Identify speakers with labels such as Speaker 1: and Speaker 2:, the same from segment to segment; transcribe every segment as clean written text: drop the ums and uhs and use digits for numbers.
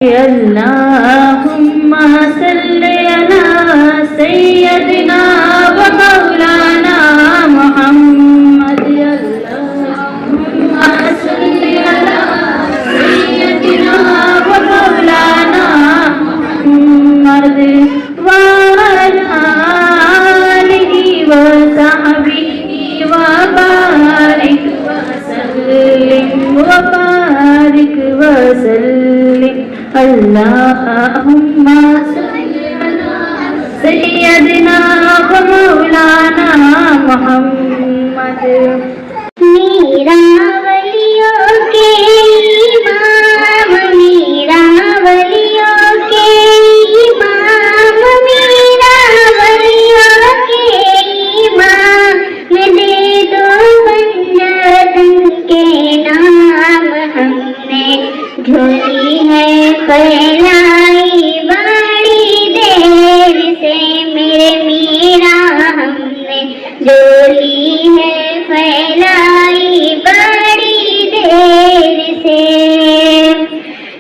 Speaker 1: اللهم صل على سيدنا ومولانا محمد اللهم صل على سيدنا ومولانا محمد وعلى آله وصحبه وبارك وسلم اللهم صل على سيدنا ومولانا محمد
Speaker 2: میرا ولیوں کے امام میرا ولیوں کے امام میرا ولیوں کے امام دے دو بنجن کے نام ہم نے جھولی ہے پھیلائی بڑی دیر سے میرے میرا ہم نے جھولی ہے پھیلائی بڑی دیر سے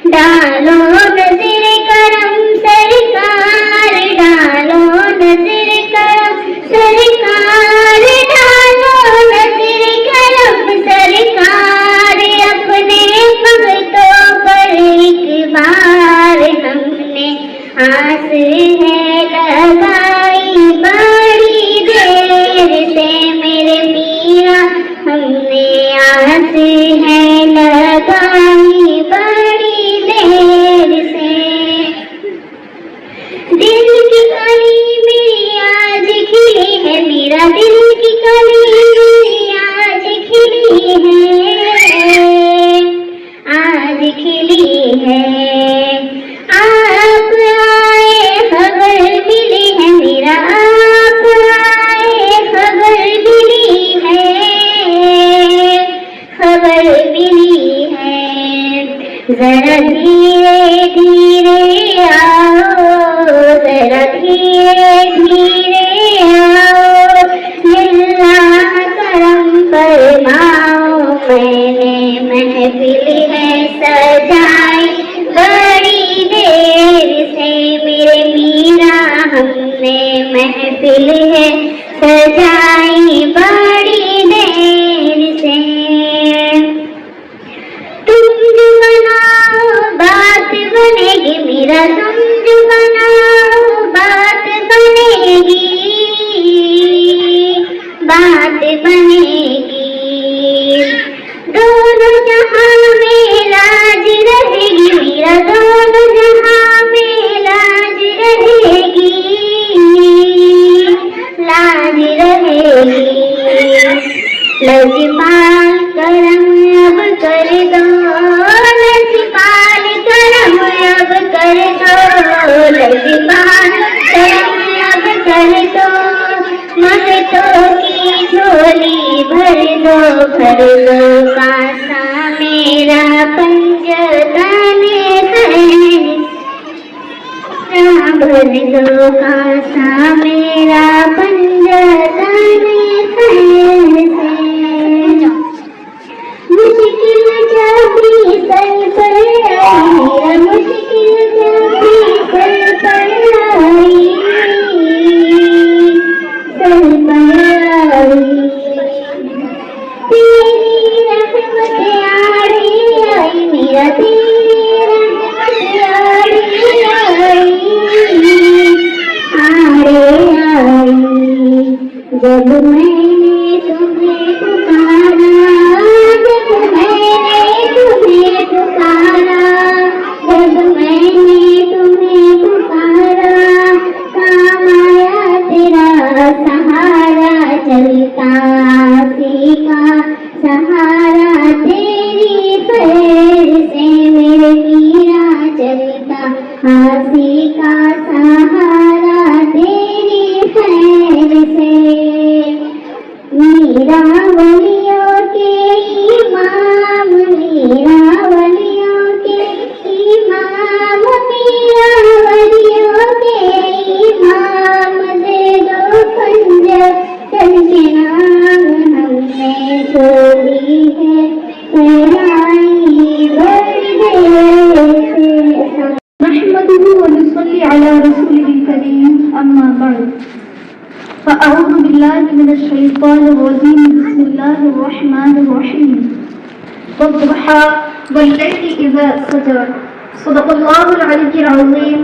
Speaker 2: ڈالو نظر کرم سرکار ڈالو نظر کرم سرکار ڈالو نظر کرم سرکار اپنے بھگتوں پر ایک بار ہم نے آس ہے لگائی بڑی دیر سے میرے میرا ہم نے آس ہے لگائی بڑی دیر سے دل کی کلی میری آج کھلی ہے میرا دل کی کلی میری آج کھلی ہے آج کھلی ہے آپ آئے خبر ملی ہے میرا آپ آئے خبر ملی ہے خبر ملی ہے ذرا دھیرے دھیرے آؤ ذرا دھیرے دھیرے آؤ اللہ کرم فرماؤ میں نے محفل ہے سجائی بڑی دیر سے میرے میرا ہم نے محفل ہے سجائی بڑی دیر سے تم جو بناؤ بات بنے گی میرا تم جو بناؤ بات بنے گی بات بنے گی دونوں جہاں میں لاج رہے گی میرا دونوں جہاں میں لاج رہے گی لاج رہے گی لجپال کرم اب کر دو لجپال کرم اب کر دو لجپال کرم اب کر دو مہتوں کی جھولی بھر دو کاسا میرا پنجتن خیر بھر دو کاسا میرا پنجتن خیر سے مشکل جب بھی سر پر آئی میرا مشکل جب بھی سر پر آئی سر پر آئی تیری رحمت آڑی آئی میرا تیری رحمت آڑی آئی آڑی آئی جب میں نے تمہیں پکارا جب میں نے تمہیں پکارا جب میں نے تمہیں پکارا کام آیا تیرا سہارا چلتا سیکھا سہارا تیری خیر سے میرے میرا چلتا ہاتھی کا سہارا تیری خیر سے میرا ولیوں کے امام میرا ولیوں کے امام میرا ولیوں کے امام دے دو پنجتن کے نام ہم نے چھوڑی ہے
Speaker 1: أعوذ بالله من الشيطان الرجيم بسم الله الرحمن الرحيم والضحى والليل إذا سجى صدق الله العلي العظيم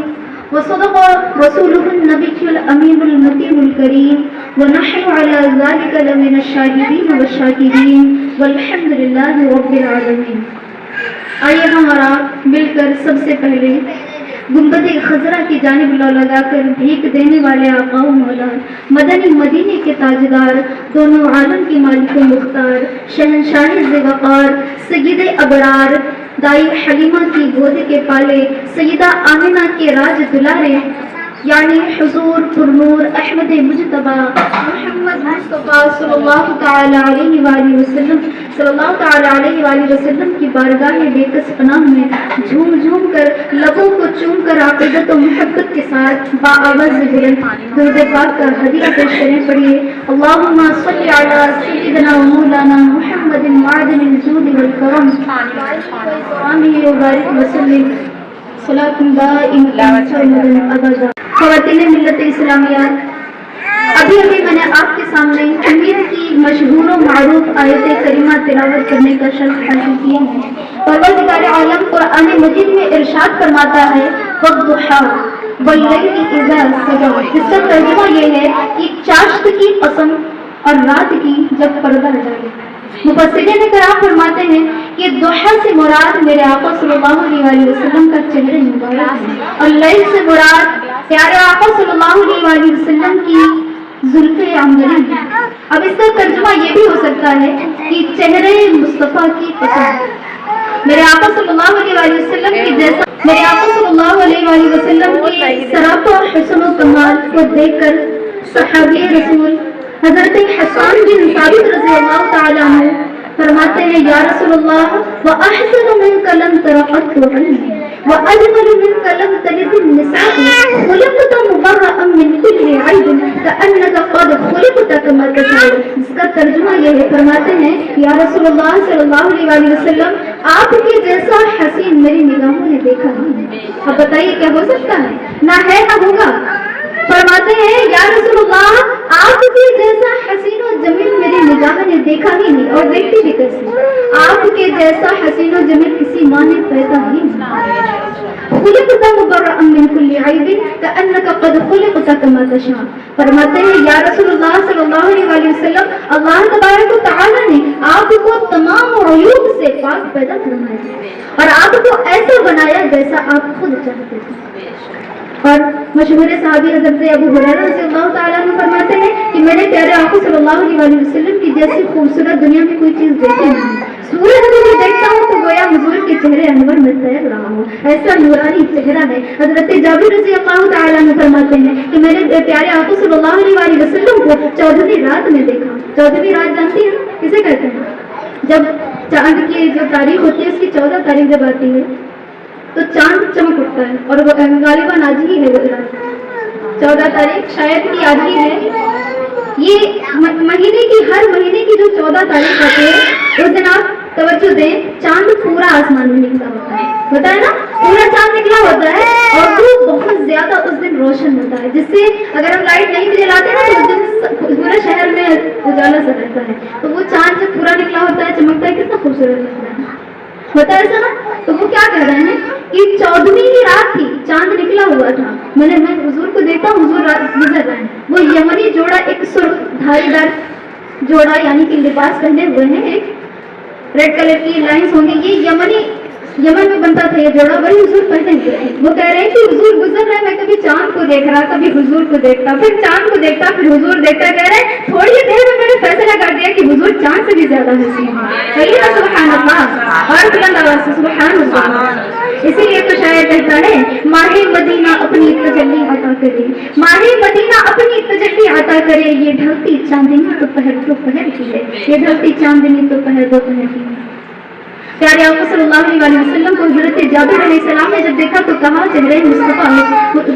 Speaker 1: وصدق رسوله النبي الأمين المتين الكريم ونحن على ذلك لمن الشاهدين والشاكرين والحمد لله رب العالمين. آئیے ہمارا مل کر سب سے پہلے گنبد خضرا کی جانب لو لگا کر بھیک دینے والے آقا و مولا مدنی مدینے کے تاجدار دونوں عالم کی مالک و مختار شہنشاہ ذوقار سید ابرار دائی حلیمہ کی گود کے پالے سیدہ آمنہ کے راج دلارے یعنی حضور پرنور احمد مجتبی محمد مصطفیٰ صلی اللہ تعالی علیہ وآلہ وسلم کی بارگاہ بے کس پناہ میں جھوم جھوم کر لبوں کو چوم کر عقیدت و محبت کے ساتھ باآواز بلند درود پاک کا ہدیہ پیش کریں. پڑھیے اللہم صلی علی سیدنا و مولانا محمد معدن الجود والکرم وآلہ وبارک وسلم صلاۃ دائمۃ ابدا. خواتین ملت اسلامیہ، ابھی میں نے آپ کے سامنے امید کی مشہور و معروف آیت کریمہ تلاوت کرنے کا شرف حاصل کیا ہے. پروردگار عالم قرآن مجید میں ارشاد فرماتا ہے والضحیٰ واللیل اذا سجی. اس کا ترجمہ یہ ہے کہ چاشت کی قسم اور رات کی جب پردہ ڈالے. مفسرین کرام فرماتے ہیں کہ ضحیٰ سے مراد میرے آقا صلی اللہ علیہ وسلم کا چہرہ مبارک ہے اور لیل سے مراد پیارے آقا صلی اللہ علیہ وسلم کی زلف عنبری ہے. اب اس کا ترجمہ یہ بھی ہو سکتا ہے کہ چہرے مصطفیٰ کی قسم. میرے آقا صلی اللہ علیہ وسلم کی جیسا میرے آقا صلی اللہ علیہ وسلم کی سراپا حسن و کمال کو دیکھ کر صحابی رسول حضرت حسان بن ثابت رضی اللہ تعالیٰ عنہ فرماتے ہیں یا رسول اللہ وَأَحْسَنُ مِنْكَ لَمْ تَرَ قَطُّ عَيْنِي وَأَجْمَلُ مِنْكَ لَمْ تَلِدِ النِّسَاءُ خُلِقْتَ مُبَرَّأً مِنْ كُلِّ عَيْبٍ كَأَنَّكَ قَدْ خُلِقْتَ كَمَا تَشَاءُ. اس کا ترجمہ یہ ہے، فرماتے ہیں یا رسول اللہ صلی اللہ علیہ وسلم آپ کے جیسا حسین میری نگاہوں نے دیکھا نہیں. اب بتائیے کیا ہو سکتا ہے؟ نہ ہے نہ ہوگا. فرماتے ہیں یا رسول اللہ آپ کے جیسا حسین و جمیل میری نگاہ نے دیکھا ہی نہیں اور دیکھتی بھی کیسے. آپ کے جیسا حسین و جمیل کسی ماں نے پیدا ہی نہیں. خلقت مبرأ من كل عیب كأنك قد خلقت كما تشاء. فرماتے ہیں یا رسول اللہ صلی اللہ علیہ وسلم اللہ تبارک و تعالی نے آپ کو تمام عیوب سے پاک پیدا فرمایا اور آپ کو ایسا بنایا جیسا آپ خود چاہتے تھے. اور مشہور صحابی حضرت ابو ہریرہ رضی اللہ تعالیٰ عنہ فرماتے ہیں کہ میں نے پیارے آقا صلی اللہ علیہ وسلم کی جیسی خوبصورت دنیا میں کوئی چیز دیکھی نہیں. سورج کو بھی دیکھتا ہوں تو گویا حضور کے چہرے انور میں تیر رہا ہوں، ایسا نورانی چہرہ ہے. حضرت جابر رضی اللہ تعالیٰ عنہ فرماتے ہیں کہ میں نے پیارے آقا صلی اللہ علیہ وسلم کو 14ویں رات میں دیکھا. 14ویں رات جانتی ہیں کسے کہتے ہیں؟ جب چاند کی جو تاریخ ہوتی ہے اس کی 14 تاریخ جب آتی ہے تو چاند چمک اٹھتا ہے اور غالباً آج ہی ہے 14 تاریخ، شاید کہ آج ہی ہے. یہ مہینے کی ہر مہینے کی جو 14 تاریخ ہوتی ہے اس دن آپ توجہ دیں چاند پورا آسمان میں نکلا ہوتا ہے. بتائے نا پورا چاند نکلا ہوتا ہے اور وہ بہت زیادہ اس دن روشن ہوتا ہے جس سے اگر ہم لائٹ نہیں بھی جلاتے نا تو اس دن پورا شہر میں اجالا سا رہتا ہے. تو وہ چاند جب پورا نکلا ہوتا ہے چمکتا ہے کتنا خوبصورت لگتا ہے. بتا ایسا نا. تو وہ کیا کہہ رہے ہیں کہ 14ویں ہی رات تھی، چاند نکلا ہوا تھا. میں حضور کو دیکھا، حضور گزر رہے ہیں. وہ یمنی جوڑا ایک سرخ دھاری دار جوڑا یعنی کہ لباس پہنے ہوئے ہیں، ایک ریڈ کلر کی لائنز ہوں گی. یہ یمن میں بنتا تھا یہ جوڑا، وہی حضور پہنے ہوئے ہیں. وہ کہہ رہے ہیں کہ حضور گزر رہے ہیں، میں کبھی چاند کو دیکھ رہا، کبھی حضور کو دیکھتا، پھر چاند کو دیکھتا، پھر حضور دیکھتا. کہہ رہے ہیں تھوڑی دیر میں نے فیصلہ کر دیا کہ حضور چاند سے بھی زیادہ حسین ہے. سبحان اللہ اور بلند آواز سے سبحان اللہ. اسی لیے تو شاعر کہتا ہے ماہ مدینہ اپنی تجلی عطا کرے، ماہ مدینہ اپنی تجلی عطا کرے. یہ ڈھلتی چاندنی تو پہر کی ہے، یہ ڈھلتی چاندنی تو پہر کی ہے. پیارے آقا صلی اللہ علیہ وسلم کو حضرت جابر علیہ السلام نے جب دیکھا تو کہا چہرے مصطفیٰ ہے.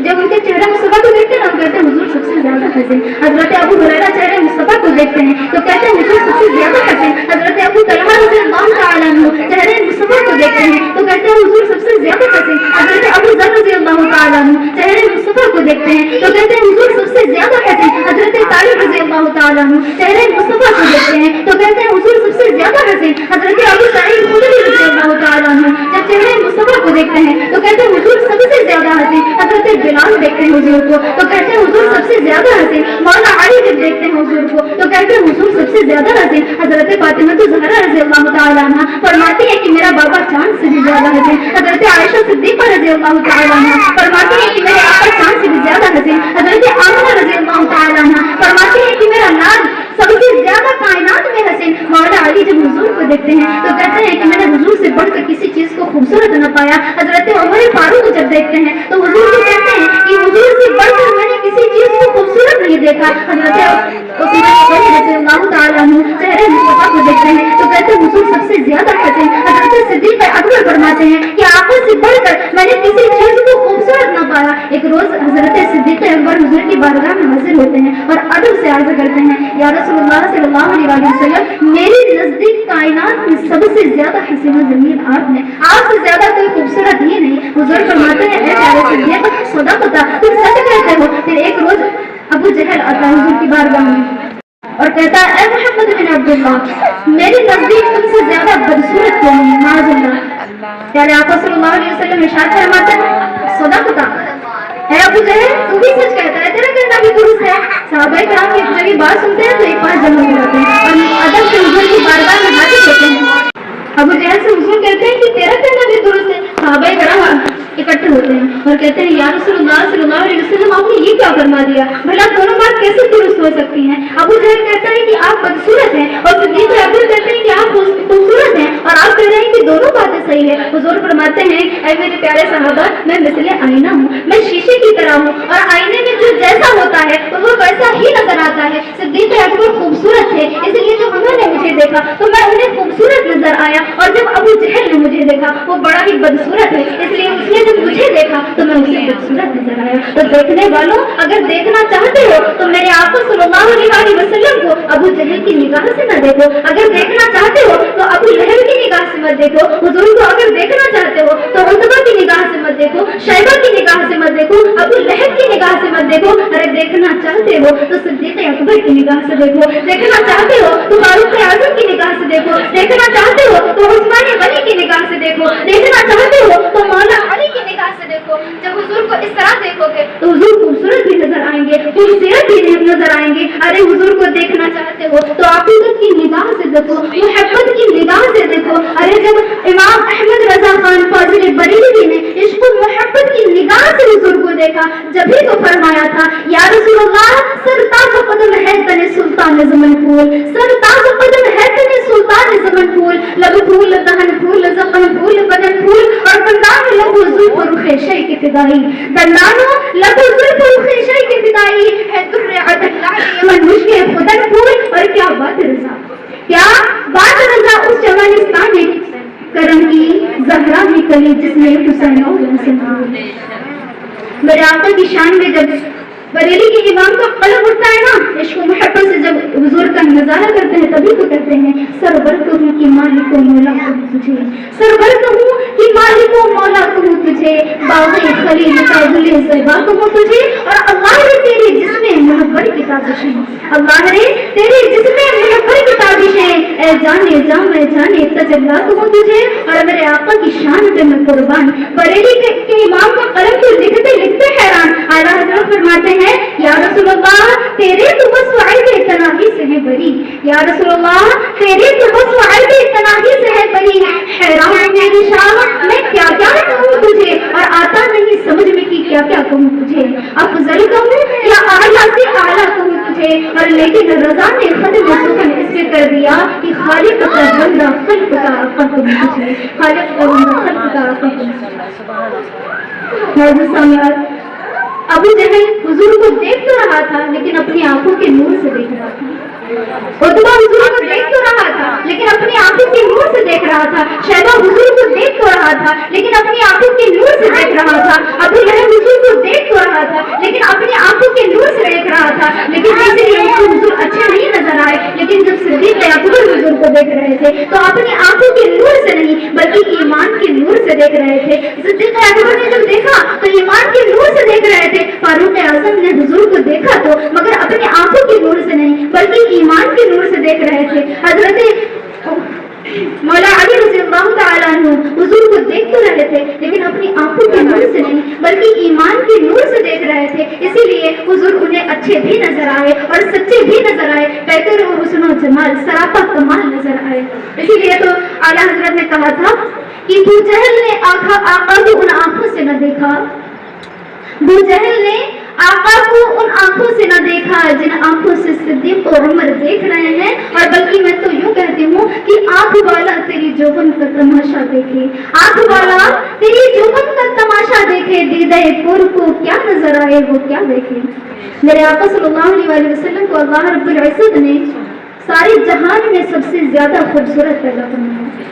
Speaker 1: جب ان کے چہرے مصطفیٰ کو دیکھتے ہیں نا کہتے ہیں حضور سب سے زیادہ حسین. حضرت ابو ہریرہ چہرے مصطفیٰ کو دیکھتے ہیں تو کہتے ہیں حضور سب سے زیادہ حسین. حضرت ابو طلحہ رضی اللہ تعالیٰ عنہ چہرے مصطفیٰ کو دیکھتے ہیں تو کہتے ہیں حضور سب سے زیادہ حسین. حضرت ابو ذر رضی اللہ تعالیٰ عنہ چہرے مصطفیٰ کو دیکھتے ہیں تو کہتے ہیں حضور سب سے زیادہ حسین. حضرت طالب رضی تعالیٰ عنہ چہرے مصطفیٰ کو دیکھتے ہیں تو کہتے ہیں حضور سب سے زیادہ حسین. حضرت ابو سعید خدری رضی اللہ تعالیٰ عنہ جب چہرے مصطفیٰ کو دیکھتے ہیں تو کہتے ہیں حضور سب سے زیادہ حسین. حضرت بلال دیکھتے ہیں حضور کو تو کہتے ہیں حضور سب سے زیادہ حسین. مولا علی جب دیکھتے ہیں حضور کو تو کہتے ہیں حضور سب سے زیادہ حسین. حضرت فاطمہ زہرا رضی اللہ تعالیٰ عنہ فرماتی ہے کہ میرا بابا چاند سے بھی زیادہ حسین. حضرت عائشہ صدیقہ رضی اللہ تعالیٰ عنہ فرماتی ہے کہ میرے آقا چاند سے بھی زیادہ حسین. حضرت آمنہ رضی اللہ تعالیٰ عنہ فرماتی ہے کہ میرا لال سب سے زیادہ کائنات میں حسین. مولا علی جب حضور کو دیکھتے ہیں تو کہتے ہیں کہ میں نے حضور سے بڑھ کر کسی چیز کو خوبصورت نہ پایا. حضرت عمر فاروق کو جب دیکھتے ہیں تو حضور کو کہتے ہیں کہ حضور سے بڑھ کر میں نے کسی چیز کو خوبصورت نہیں دیکھا. حضرت عثمان غنی رضی اللہ تعالیٰ عنہ چہرے مصطفیٰ کو دیکھتے ہیں تو کہتے ہیں حضور سب سے زیادہ حسین. حضرت صدیق اکبر فرماتے ہیں کہ آقا سے بڑھ کر میں نے کسی چیز کو خوبصورت نہ پایا. ایک روز حضرت صدیق اکبر حضور کی بارگاہ میں حاضر ہوتے ہیں اور ادب سے عرض کرتے ہیں یا رسول اللہ صلی اللہ علیہ وسلم میری نزدیک کائنات میں سب سے زیادہ حسین و جمیل آپ ہیں. آپ سے زیادہ کوئی خوبصورت ہی نہیں. حضور فرماتے ہیں اے پیارے صدیق صدقت تم سچ کہتے ہو. پھر ایک روز ابو جہل آتا ہے حضور کی بارگاہ میں اور کہتا ہے اے محمد بن عبداللہ میری نزدیک تم سے زیادہ بدصورت کیوں نہیں. معاذ اللہ. پیارے آقا صلی اللہ علیہ وسلم ارشاد فرماتے ہیں صدقت اے ابو جہل تو بھی سچ کہتا ہے تیرا کہنا بھی درست ہے. صحابہ کرام جب یہ بات سنتے ہیں تو ایک بار جمع ہو جاتے ہیں اور ادب سے حضور کی بارگاہ میں حاضر ہوتے ہیں. ابو جہل سے حضور کہتے ہیں کہ تیرا کہنا بھی درست ہے. صحابہ کرام اکٹھے ہوتے ہیں اور کہتے ہیں یا رسول اللہ صلی اللہ علیہ وسلم آپ نے یہ کیا فرما دیا. بھلا دونوں بات کیسے درست ہو سکتی ہیں. ابو جہل کہتا ہے کہ آپ بدصورت ہیں اور صدیق اکبر کہتے ہیں کہ آپ خوبصورت ہیں اور آپ کہہ رہے ہیں کہ دونوں باتیں صحیح ہے. حضور فرماتے ہیں اے میرے پیارے صحابہ میں مثل آئینہ ہوں. میں شیشے کی طرح ہوں اور آئینے میں جو جیسا ہوتا ہے وہ ویسا ہی نظر آتا ہے. صدیق اکبر خوبصورت تھے اس لیے جب انہوں نے مجھے دیکھا تو میں انہیں خوبصورت نظر آیا اور جب ابو جہل نے مجھے دیکھا وہ بڑا ہی بدصورت ہے اس لیے اس نے جب مجھے دیکھا تو میں اسے بدصورت نظر آیا. تو دیکھنے والوں اگر دیکھنا چاہتے ہو تو میرے آقا صلی اللہ علیہ وسلم کو ابو جہل کی نگاہ سے نہ دیکھو. اگر دیکھنا چاہتے ہو تو ابو لہب کی نگاہ سے مت دیکھو. حضور کو اگر دیکھنا چاہتے ہو تو عتبہ کی نگاہ سے مت دیکھو. شیبہ کی نگاہ سے مت دیکھو. ابو لہب کی نگاہ سے مت دیکھو. اگر دیکھنا چاہتے ہو تو صدیق اکبر کی نگاہ سے دیکھو. دیکھنا چاہتے ہو تو فاروق اعظم کی نگاہ سے دیکھو. دیکھنا چاہتے ہو تو عثمان غنی کی نگاہ سے دیکھو. دیکھنا چاہتے ہو تو مولا علی کی نگاہ سے دیکھو. جب حضور کو اس طرح دیکھو گے تو حضور خوبصورت بھی نظر آئیں گے, خوبصورت بھی نظر آئیں گے. ارے حضور کو دیکھنا چاہتے ہو تو عقیدت کی نگاہ سے دیکھو, محبت کی نگاہ سے دیکھو. ارے جب امام احمد رضا خان فاضل بریلوی نے عشق و محبت کی نگاہ سے حضور کو دیکھا جب ہی تو فرمایا تھا یا رسول اللہ سر تاج قدم ہے تن سلطان زمن پھول. سر تاج قدم ہے تن سلطان زمن پھول. لب پھول دہن پھول زخم پھول بدن پھول اور پندان لب زلف رخ شے کی فدائی. دندانو لب زلف رخ شے کی فدائی ہے در عدل یمن مشک خدن پھول. اور کیا بات رضا, کیا بات رضا اس جوانستان میں کرم کی زہرا بھی کلی جس میں حسین اور حسن پھول. میرے آقا کی شان میں جب بریلی کے امام کا قلم اٹھتا ہے نا عشق و محبت سے جب حضور کا نظارہ کرتے ہیں تبھی تو کہتے ہیں سرور کہوں کہ مالک و مولا کہوں تجھے. سرور کہوں کہ مالک و مولا کہوں تجھے. باغ خلیل کا گل زیبا کہوں تجھے. اور اللہ نے تیرے جسم محبت کی تابشیں, اللہ نے تیرے جسم محبت کی تابشیں اے جانے جا میں جانے تجلا کہوں تجھے. اور میرے آقا کی شان پہ میں قربان. بریلی کے امام کا قلم کو لکھتے لکھتے حیران. اعلیٰ حضرت فرماتے ہیں یا رسول اللہ تیرے تو بس وعید تناہی سے ہے بری. یا رسول اللہ تیرے تو بس وعید تناہی سے ہے بری. حیران میری شان میں کیا کیا کہوں تجھے اور آتا نہیں سمجھ میں کہ کیا کیا کہوں تجھے. افضل کہوں یا اعلیٰ سے اعلیٰ کہوں تجھے. اور لیکن رضا نے ختم سخن اس سے کر دیا کہ خالق کا بندہ خلق کا آقا کہوں تجھے. خالق کا بندہ خلق کا آقا کہوں. ابو جہل حضور کو دیکھ تو رہا تھا لیکن اپنی آنکھوں کے نور سے دیکھ رہا تھا. عتبہ حضور کو دیکھ تو رہا تھا لیکن اپنی آنکھوں کے نور سے دیکھ رہا تھا. شیبہ حضور کو دیکھ تو رہا تھا لیکن اپنی آنکھوں کے نور سے دیکھ رہا تھا. ابو لہب حضور کو دیکھ تو رہا تھا لیکن اپنی آنکھوں کے نور سے دیکھ رہا تھا. لیکن اس لیے اس کو حضور اچھے نہیں نظر آئے. لیکن جب صدیق اکبر حضور کو دیکھ رہے تھے تو اپنی آنکھوں کے نور سے نہیں بلکہ ایمان کے نور سے دیکھ رہے تھے. صدیق اکبر نے جب دیکھا تو ایمان کے نور سے دیکھ رہے تھے. فاروق اعظم نے حضور کو دیکھا تو مگر اپنی آنکھوں کے نور سے نہیں بلکہ دیکھ رہے تھے. حضرت مولا علی رضی اللہ تعالیٰ عنہ حضور کو دیکھ تو رہے تھے لیکن اپنی آنکھوں کے نور سے نہیں بلکہ ایمان کے نور سے دیکھ رہے تھے. اسی لیے حضور انہیں اچھے بھی نظر آئے اور سچے بھی نظر آئے, بہتر و حسن و جمال سراپا کمال نظر آئے. اسی لیے تو اعلیٰ حضرت نے کہا تھا کہ ابو جہل نے آقا کو ان آنکھوں سے نہ دیکھا, ابو جہل نے آقا کو ان آنکھوں سے نہ دیکھا جن آنکھوں سے صدیق و عمر دیکھ رہے ہیں, اور بلکہ میں تو یوں کہتی ہوں کہ آنکھ والا تیری جوبن کا تماشا دیکھے, آنکھ والا تیری جوبن کا تماشا دیکھے, دیدہ پور کو کیا نظر آئے وہ کیا دیکھے. میرے آقا صلی اللہ علیہ وسلم کو اللہ رب العزت نے سارے جہان میں سب سے زیادہ خوبصورت پیدا کرنا ہے.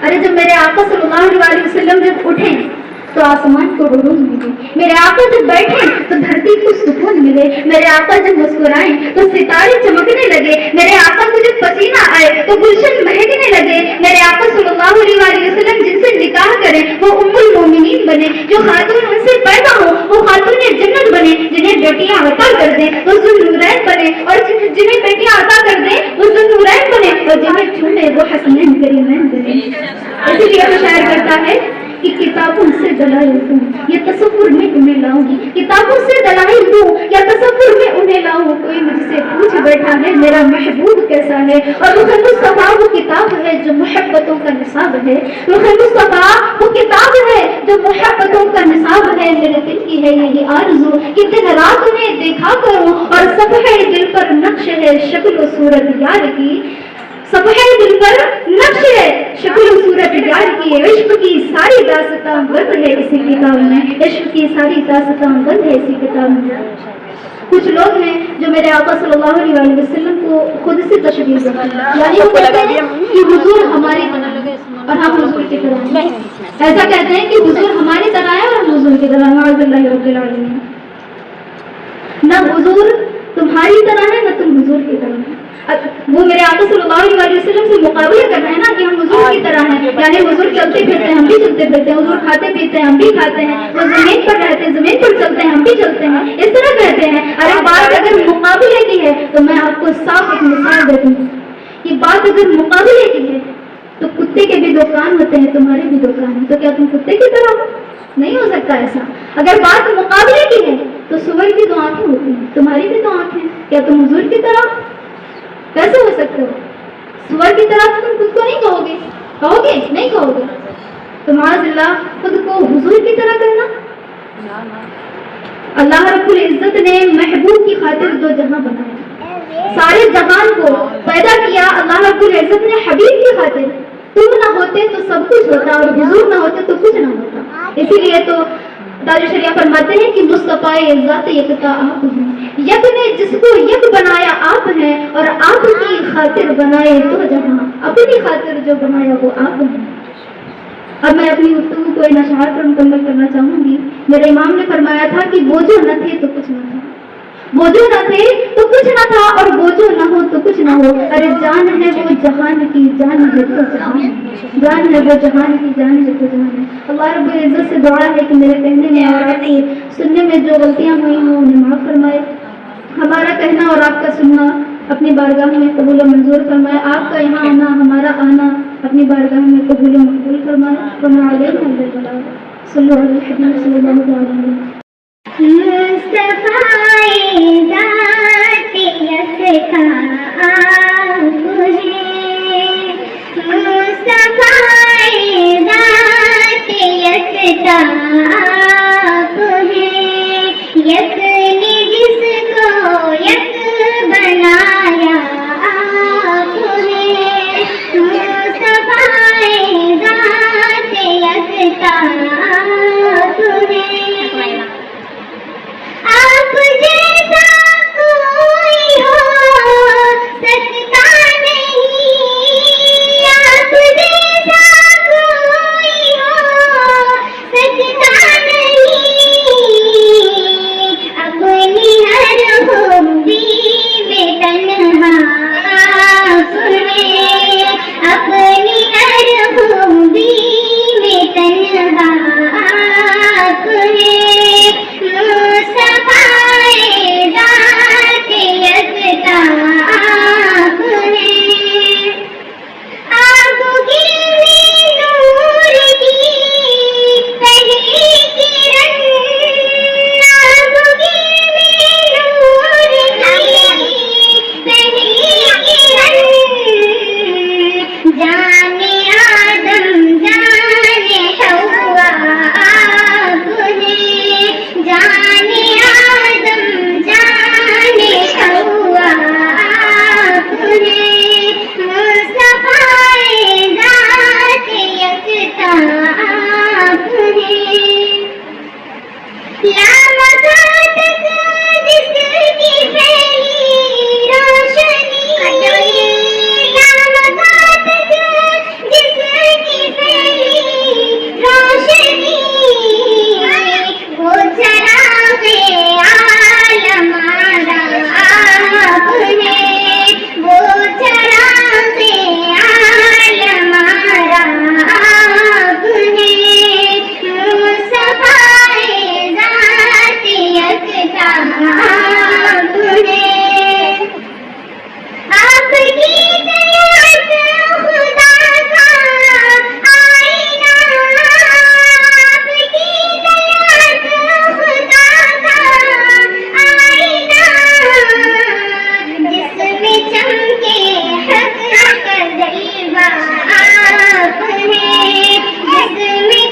Speaker 1: ارے جب میرے آقا صلی اللہ علیہ وسلم جب اٹھیں تو آسمان کو عروج ملے, میرے آقا جب بیٹھیں تو دھرتی کو سکون ملے, میرے آقا جب مسکرائیں تو ستارے چمکنے لگے, میرے آقا کو جب پسینہ آئے تو گلشن مہکنے لگے. میرے آقا صلی اللہ علیہ وسلم جن سے نکاح کریں وہ ام المومنین بنے, جو خاتون ان سے پیدا ہو وہ خاتون جنت بنے, جنہیں بیٹیاں عطا کر دیں وہ ذوالنورین بنے, اور جنہیں بیٹیاں عطا کر دیں وہ ذوالنورین بنے, اور جنہیں چومے وہ حسنین کریمین بنے. اسی لیے وہ شاعر کرتا ہے کہ کتابوں سے دلائل دوں یا تصور میں انہیں لاؤں, کتابوں سے دلائل دوں یا تصور میں انہیں لاؤں. کوئی مجھ سے پوچھ بیٹھا ہے میرا محبوب کیسا ہے, اور رخ مصطفیٰ وہ کتاب ہے جو محبتوں کا نصاب ہے, رخ مصطفیٰ وہ کتاب ہے جو محبتوں کا نصاب ہے. میرے دل کی ہے یہی آرزو کہ دن رات انہیں دیکھا کروں, اور صفحہ دل پر نقش ہے شکل و صورت یار کی, صفحہ دل پر نقش ہے شکل و صورت یار کی. عشق کی ساری داستان بند ہے اسی کتاب میں, عشق کی ساری داستان بند ہے اسی کتاب میں. کچھ لوگ ہیں جو میرے آقا صلی اللہ علیہ وسلم کو خود سے تشبیہ دیتے ہیں, یعنی وہ کہتے ہیں کہ حضور ہماری طرح ہے اور ہم حضور کی طرح ہیں. ایسا کہتے ہیں کہ حضور ہماری طرح ہے اور ہم حضور کی طرح. معاذ اللہ رب العالمین, نہ حضور تمہاری طرح ہے نہ تم حضور کی طرح ہے. وہ میرے آقا صلی اللہ علیہ وسلم سے مقابلہ کر رہے ہیں نا کہ ہم حضور کی طرح ہیں, یعنی حضور چلتے پھرتے ہیں ہم بھی چلتے پھرتے ہیں, حضور کھاتے پیتے ہیں ہم بھی کھاتے ہیں, وہ زمین پر رہتے ہیں زمین پر چلتے ہیں ہم بھی چلتے ہیں, اس طرح کہتے ہیں. ارے بات اگر مقابلے کی ہے تو میں آپ کو صاف ایک مثال دیتی ہوں. یہ بات اگر مقابلے کی ہے تو کتے کے بھی دو کان ہوتے ہیں, تمہارے بھی دو کان ہیں, تو کیا تم کتے کی طرح ہو؟ نہیں ہو سکتا ایسا. اگر بات مقابلے کی ہے تو سور کی دو آنکھیں ہوتی ہیں, تمہاری بھی دو آنکھیں, کیا تم حضور کی طرح کیسے ہو سکتے ہو؟ سور کی طرح تم خود کو نہیں کہو گے, کہو گے نہیں کہو گے. تو معاذ اللہ خود کو حضور کی طرح کرنا. اللہ رب العزت نے محبوب کی خاطر دو جہاں بنایا, سارے جہان کو پیدا کیا اللہ رب العزت نے حبیب کی خاطر. تم نہ ہوتے تو سب کچھ ہوتا اور حضور نہ ہوتے تو کچھ نہ ہوتا. اسی لیے تو تاج شریعہ فرماتے ہیں کہ مصطفیٰ ذات یکتا آپ ہیں, یک نے جس کو یک بنایا آپ ہیں, اور آپ کی خاطر بنائے دو جہاں, اپنی خاطر جو بنایا وہ آپ ہیں. اب میں اپنی گفتگو کو ان اشعار پر مکمل کرنا چاہوں گی. میرے امام نے فرمایا تھا کہ وہ جو نہ تھے تو کچھ نہ تھا, وہ جو نہ تھے تو کچھ نہ تھا, اور وہ جو نہ ہو تو کچھ نہ ہو. ارے جان ہے وہ جہان کی جان ہے تو جہان, جان ہے وہ جہان کی جان ہے تو جہان ہے. اللہ رب العزت سے دعا ہے کہ میرے کہنے میں اور آپ کے سننے میں جو غلطیاں ہوئی ہوں انہیں معاف فرمائے. ہمارا کہنا اور آپ کا سننا اپنی بارگاہ میں قبول و منظور فرمائے. آپ کا یہاں آنا ہمارا آنا اپنی بارگاہ میں قبول و مقبول فرمائے. وما علینا الا البلاغ. صلی اللہ علیہ وسلم صلی اللہ علیہ وسلم.
Speaker 2: مصطفیٰ ذات یکتا آپ ہیں, مصطفیٰ ذات یکتا آپ ہیں, یک نے جس کو یک بنایا آپ ہیں, مصطفیٰ ذات یکتا آپ ہیں. آپ جیسا کوئی ہو سکتا نہیں, آپ جیسا کوئی ہو سکتا نہیں. لامکان تک جس کی پھیلی روشنی، لامکان تک جس کی پھیلی روشنی، وہ چراغ عالم آپ ہے، وہ چراغ عالم آپ ہے، مصطفیٰ ذات یکتا آپ ہے، آپ کی طاعت خدا کا آئینہ، آپ کی طاعت خدا کا آئینہ، جس میں چمکے حق کا جلوہ آپ ہے، جس میں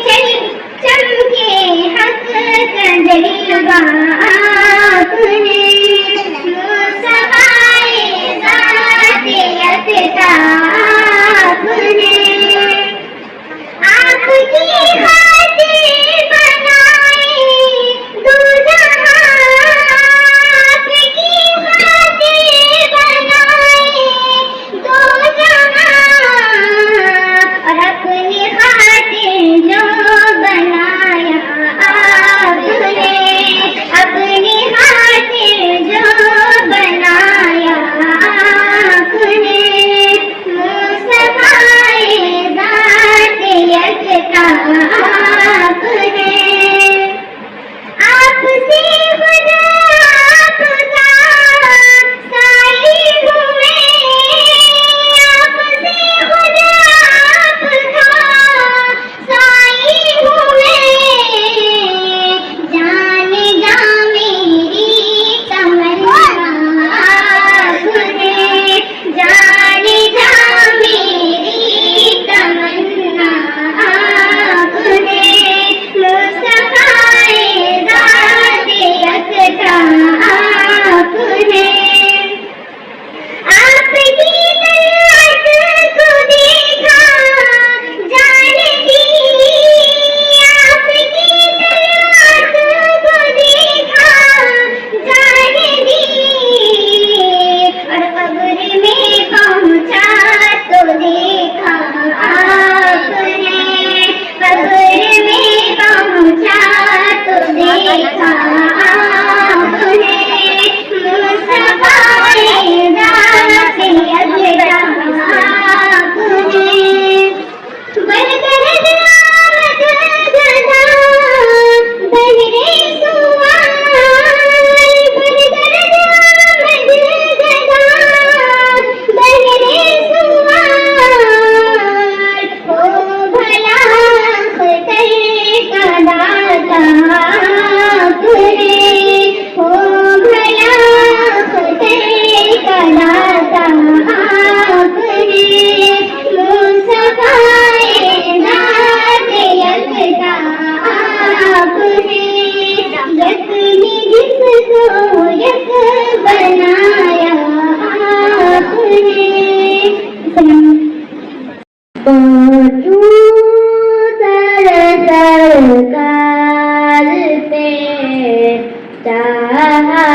Speaker 2: چمکے حق کا جلوہ آپ ہے، مصطفیٰ ذات یکتا آپ ہے، آپ کی خاطر بنائے دو جہاں، آپ کی خاطر بنائے دو جہاں، اور اپنی خاطر جو بنایا آپ نے، اپنی خاطر جو بنایا آپ نے، مصطفیٰ ذات یکتا آپ ہے، آپ سے خود آپ کا سائل ہوں میں، آپ سے خود آپ کا سائل ہوں میں، جان جا میری تمنا آپ ہے، جان جا میری تمنا آپ ہے، مصطفیٰ ذات یکتا آپ ہے، آپ کی طاعت کو دیکھا جان دی، آپ کی طاعت کو دیکھا جان دی، اور قبر میں پہنچا تو دیکھا آپ نے، قبر میں پہنچا تو دیکھا آپ نے، مصطفیٰ ذات یکتا آپ ہے، برگرد آمد گدا بہرے سوال، برگرد آمد گدا بہرے سوال، او بھلا اختر کا داتا آپ ہے، او بھلا اختر کا داتا آپ ہے، مصطفیٰ ذات یکتا آپ ہے، یک نے جس کو یک بنایا آپ ہے، پہنچوں سرکار پہ چاہا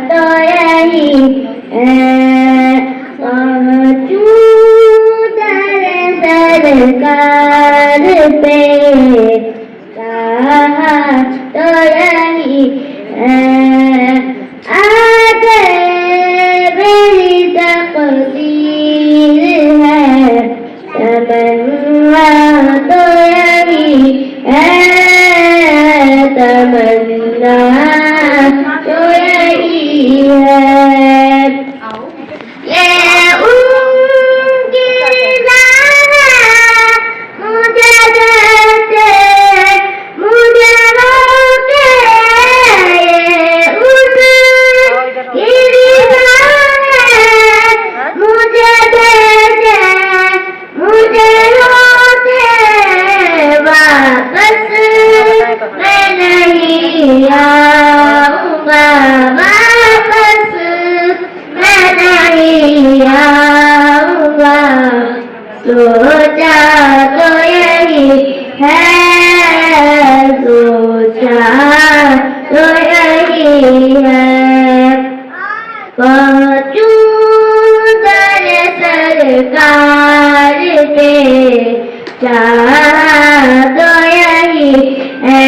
Speaker 2: تو یہی ہے، پہنچوں سرکار پہ چاہا تو یہی ہے، آگے میری تقدیر ہے، تمنا تو یہی ہے، تمنا تو یہی ہے، یہ ان کی مجھے دیتے مجھے روکے، یہ ان کی مجھے دیتے مجھے روکے، واپس میں نہیں آؤں گا، واپس میں نہیں آؤں گا، سوچا تو یہی ہے، سوچا تو یہی ہے پہنچوں در سرکار پہ چاہا تو یہی ہے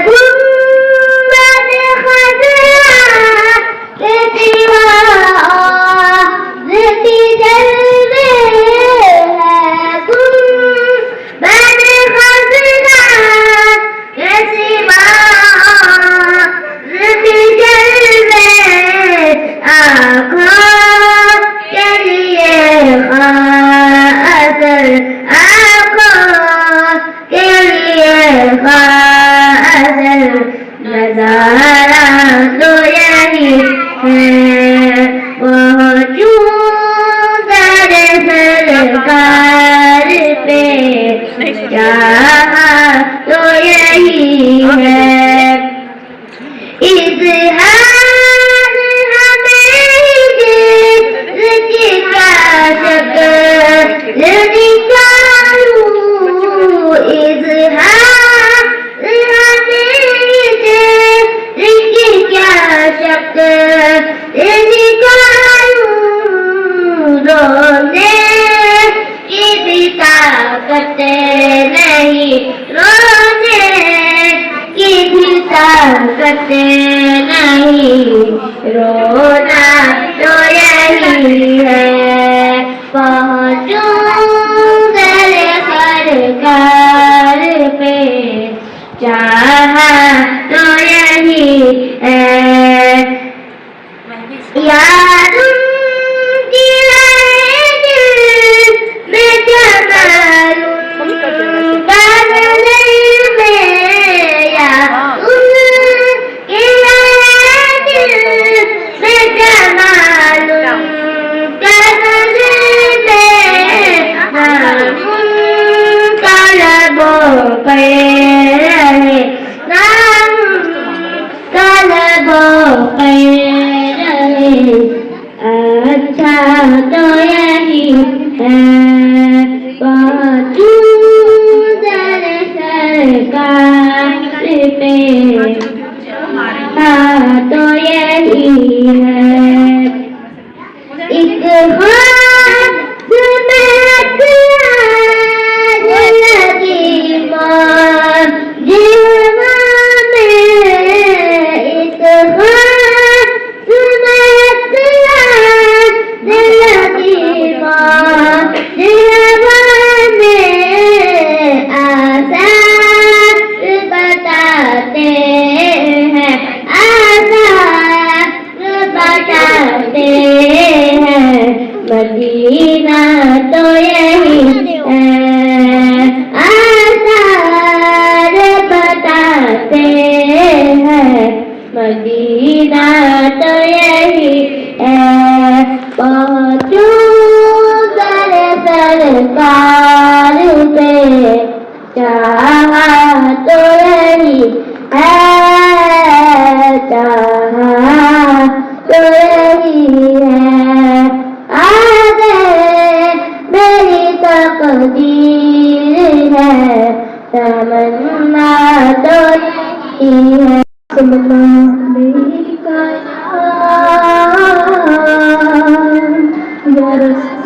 Speaker 2: گنبد خضرا کے سوا ذاتی جلوے ہے گنبد خضرا کے سوا ذاتی جلوے آنکھوں کے لیے خاطر آنکھوں کے لیے خاطر نظارہ تو یہی ہے پہنچوں در سرکار پہ چاہا تو یہی ہے اظہار ہمیں دل کی کیا شکل نکالوں اظہار ہمیں دل کی کیا شکل نکالوں رونے کی بھی طاقت نہیں رونے کی بھی طاقت نہیں رونا تو یہی ہے پہنچوں در سرکار پہ چاہا تو یہی ہے یار کی دل میں جمال اچھا تو یہی ہے پہنچوں در سرکار پہ تو یہی ہے ایک ہاتھ میں لگی ماں جیوا میں ایک ہاتھ میں لگی ماں جیوا میں آسان بتاتے ہیں آسان بتاتے ہیں مدینہ تو یہی ہے آسان بتاتے ہیں مدینہ تو یہی ہے پہنچوں در سرکار پہ چاہا تو یہی ہے چاہا تو یہی ہے آگے میری تقدیر ہے تمنا تو یہی ہے یا رسول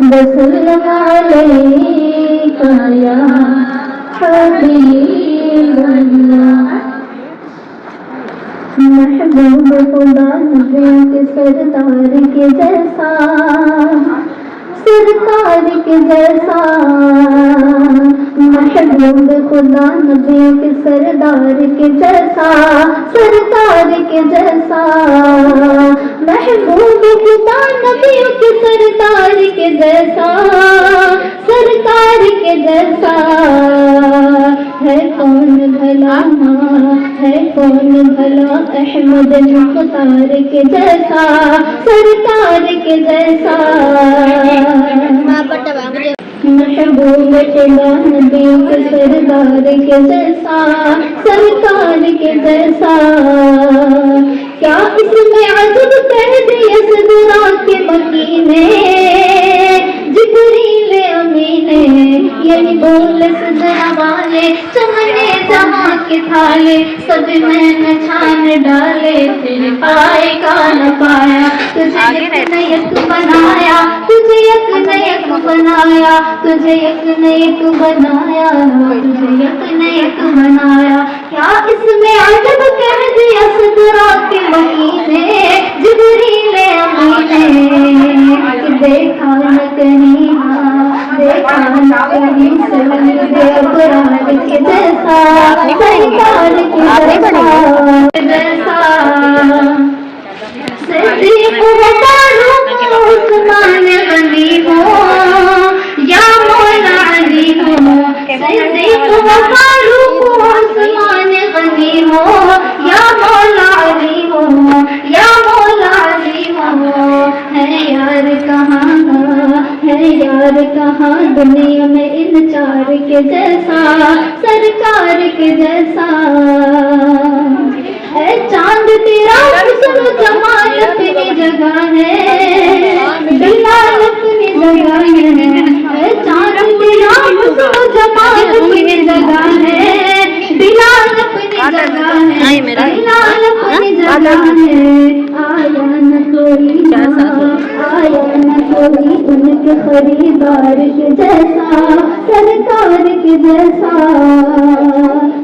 Speaker 2: بسلم علیکہ یا حبیب اللہ محبوب خدا نبی کے سردار کے جیسا سرکار کے جیسا محبوب خدا نبی کے سردار کے جیسا سرکار کے جیسا محبوب خدا نبی کے سردار کے جیسا سرکار کے جیسا ہے کون بھلا ہے کون بھلا احمد مختار کے جیسا سرکار کے جیسا محبوب خدا نبی کے سردار کے جیسا سرکار کے جیسا کیا اس میں عجب کہہ دیا صدرا کے مکینے
Speaker 1: جبریل امین یعنی بول سجنا والے چمنے جہاں کے تھالے سب میں نہ چھان ڈالے تیرے پائے کا نہ پایا تجھے یک نیک بنایا تجھے یک نیک بنایا تجھے یک نیک بنایا تجھے یک نیک بنایا کیا اس میں عجب کہہ دیا صدرا کے مہینے جبریل امین دیکھا نہ کہیں دیکھا نہ کہیں سید ابرار کے جیسا سرکار کے جیسا صدیق و فاروق عثمان غنی ہو یا مولا علی ہو صدیق و فاروق عثمان غنی ہو یا مولا علی ہو یا مولا علی ہو ہے یار کہاں دنیا میں ان چار کے جیسا سرکار کے جیسا اے چاند تیرا حسن و جمال اپنی جگہ ہے بلال اپنی جگہ ہے اے چاند تیرا حسن و جمال اپنی جگہ ہے بلال اپنی جگہ ہے بلال اپنی جگہ ہے آیا نہ کوئی ان کے خریدار کے جیسا سرکار کے جیسا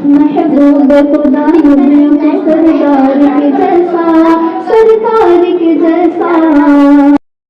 Speaker 1: محبوب خدا سردار کے جیسا سرکار کے جیسا